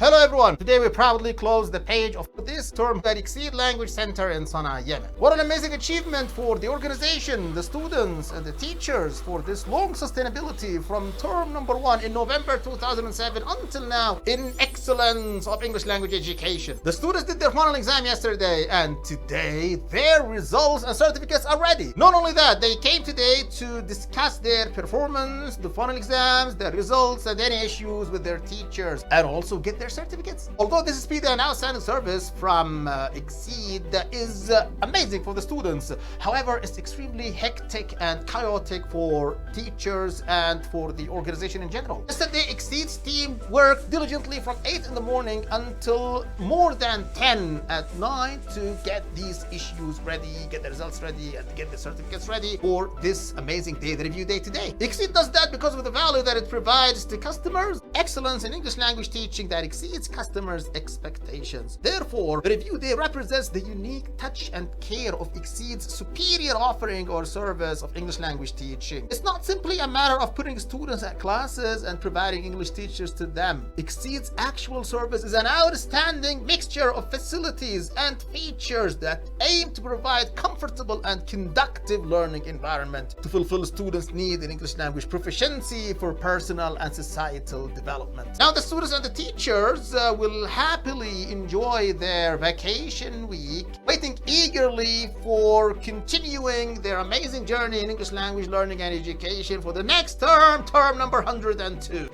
Hello everyone! Today we proudly close the page of this term at Exceed Language Center in Sana'a, Yemen. What an amazing achievement for the organization, the students and the teachers for this long sustainability from term number 1 in November 2007 until now in excellence of English language education. The students did their final exam yesterday and today their results and certificates are ready. Not only that, they came today to discuss their performance, the final exams, their results and any issues with their teachers and also get their certificates. Although this speedy and outstanding service from Exceed is amazing for the students, however, it's extremely hectic and chaotic for teachers and for the organization in general. Yesterday, Exceed's team worked diligently from 8 in the morning until more than 10 at night to get these issues ready, get the results ready, and get the certificates ready for this amazing day, the review day today. Exceed does that because of the value that it provides to customers, excellence in English language teaching that exceeds customers' expectations. Therefore, the review day represents the unique touch and care of Exceed's superior offering or service of English language teaching. It's not simply a matter of putting students at classes and providing English teachers to them. Exceed's actual service is an outstanding mixture of facilities and features that aim to provide comfortable and conducive learning environment to fulfill students' need in English language proficiency for personal and societal development. Now, the students and the teachers will happily enjoy their vacation week, waiting eagerly for continuing their amazing journey in English language learning and education for the next term, term number 102.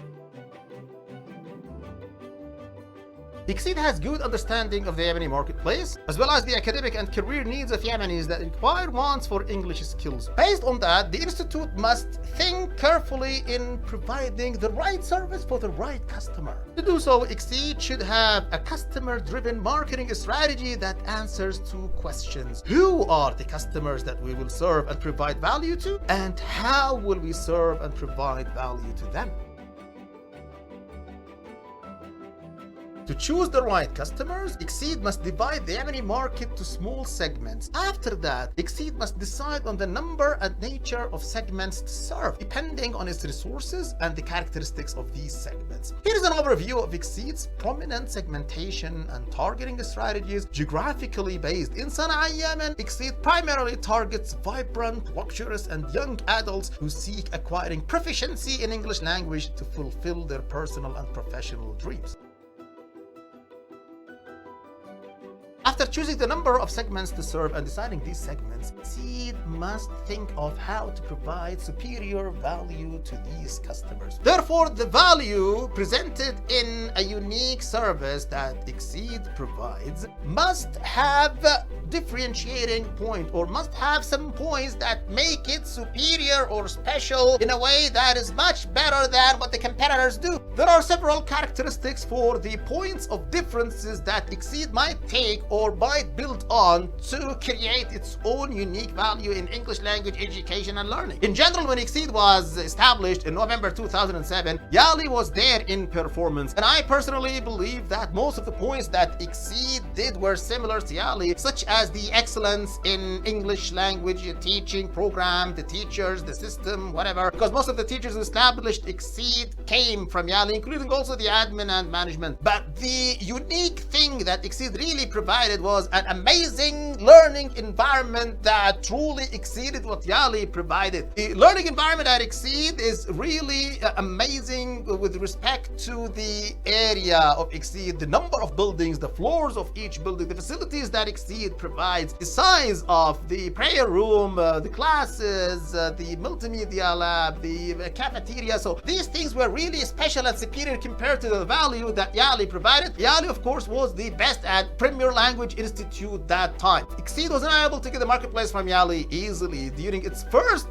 Exceed has good understanding of the Yemeni marketplace, as well as the academic and career needs of Yemenis that require wants for English skills. Based on that, the Institute must think carefully in providing the right service for the right customer. To do so, Exceed should have a customer-driven marketing strategy that answers two questions. Who are the customers that we will serve and provide value to? And how will we serve and provide value to them? To choose the right customers, Exceed must divide the Yemeni market to small segments. After that, Exceed must decide on the number and nature of segments to serve, depending on its resources and the characteristics of these segments. Here is an overview of Exceed's prominent segmentation and targeting strategies geographically based. In Sana'a, Yemen, Exceed primarily targets vibrant, luxurious, and young adults who seek acquiring proficiency in English language to fulfill their personal and professional dreams. After choosing the number of segments to serve and deciding these segments, Exceed must think of how to provide superior value to these customers. Therefore, the value presented in a unique service that Exceed provides must have differentiating point or must have some points that make it superior or special in a way that is much better than what the competitors do. There are several characteristics for the points of differences that Exceed might take or might build on to create its own unique value in English language education and learning. In general, when Exceed was established in November 2007, Yali was there in performance, and I personally believe that most of the points that Exceed did were similar to Yali, such as the excellence in English language teaching program, the teachers, the system, whatever, because most of the teachers who established Exceed came from Yali, including also the admin and management. But the unique thing that Exceed really provided was an amazing learning environment that truly exceeded what Yali provided. The learning environment at Exceed is really amazing with respect to the area of Exceed, the number of buildings, the floors of each building, the facilities that Exceed provides, the size of the prayer room, the classes, the multimedia lab, the cafeteria. So these things were really special and superior compared to the value that Yali provided. Yali, of course, was the best at Premier Language Institute that time. Exceed was unable to get the marketplace from Yali easily. During its first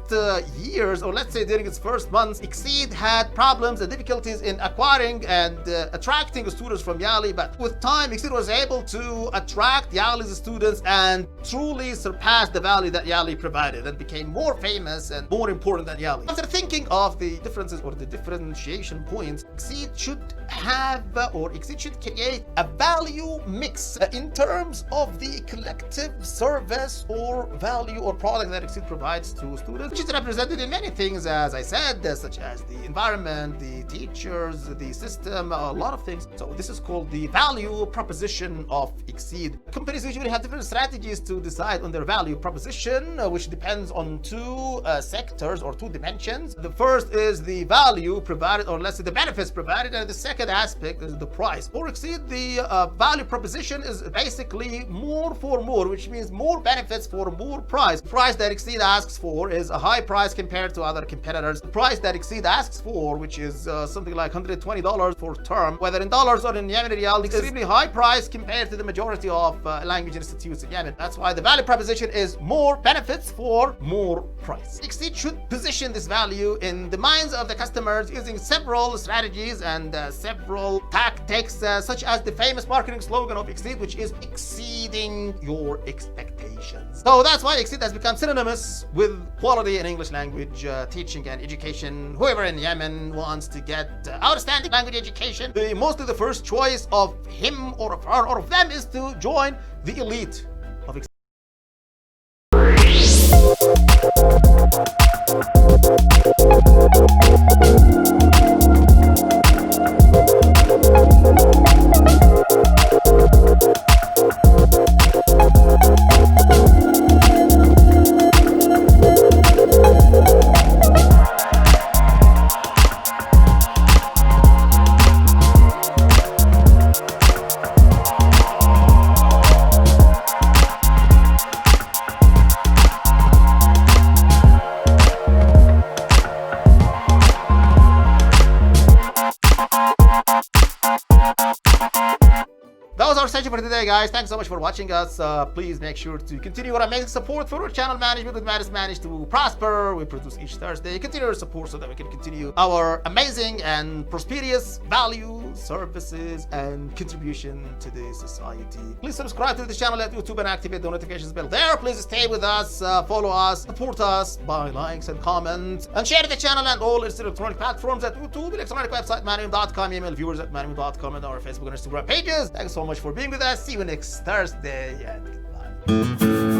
years, or let's say during its first months, Exceed had problems and difficulties in acquiring and attracting students from Yali, but with time, Exceed was able to attract Yali's students and truly surpassed the value that Yali provided and became more famous and more important than Yali. After thinking of the differences or the differentiation points, Exceed should have or Exceed should create a value mix in terms of the collective service or value or product that Exceed provides to students, which is represented in many things, as I said, such as the environment, the teachers, the system, a lot of things. So this is called the value proposition of Exceed. Companies usually have different strategies to decide on their value proposition, which depends on two sectors or two dimensions. The first is the value provided, or let's say the benefits provided, and the second aspect is the price. For Exceed, the value proposition is basically more for more, which means more benefits for more price. The price that Exceed asks for is a high price compared to other competitors. The price that Exceed asks for, which is something like $120 for term, whether in dollars or in Yemeni riyal, extremely high price compared to the majority of language institutes in Yemen. That's why the value proposition is more benefits for more price. Exceed should position this value in the minds of the customers using several strategies and several tactics, such as the famous marketing slogan of Exceed, which is exceeding your expectations. So that's why Exceed has become synonymous with quality in English language teaching and education. Whoever in Yemen wants to get outstanding language education, mostly the first choice of him or of her or of them is to join the elite of Exceed. That was our session for today, guys. Thanks so much for watching us. Please make sure to continue your amazing support for our channel management with Matters Managed to prosper. We produce each Thursday. Continue your support so that we can continue our amazing and prosperous value, services, and contribution to the society. Please subscribe to the channel at YouTube and activate the notifications bell there. Please stay with us, follow us, support us by likes and comments, and share the channel and all its electronic platforms at YouTube, electronic website, MANWIM.com, email viewers at MANWIM.com, and our Facebook and Instagram pages. Thanks so much for being with us. See you next Thursday, and goodbye.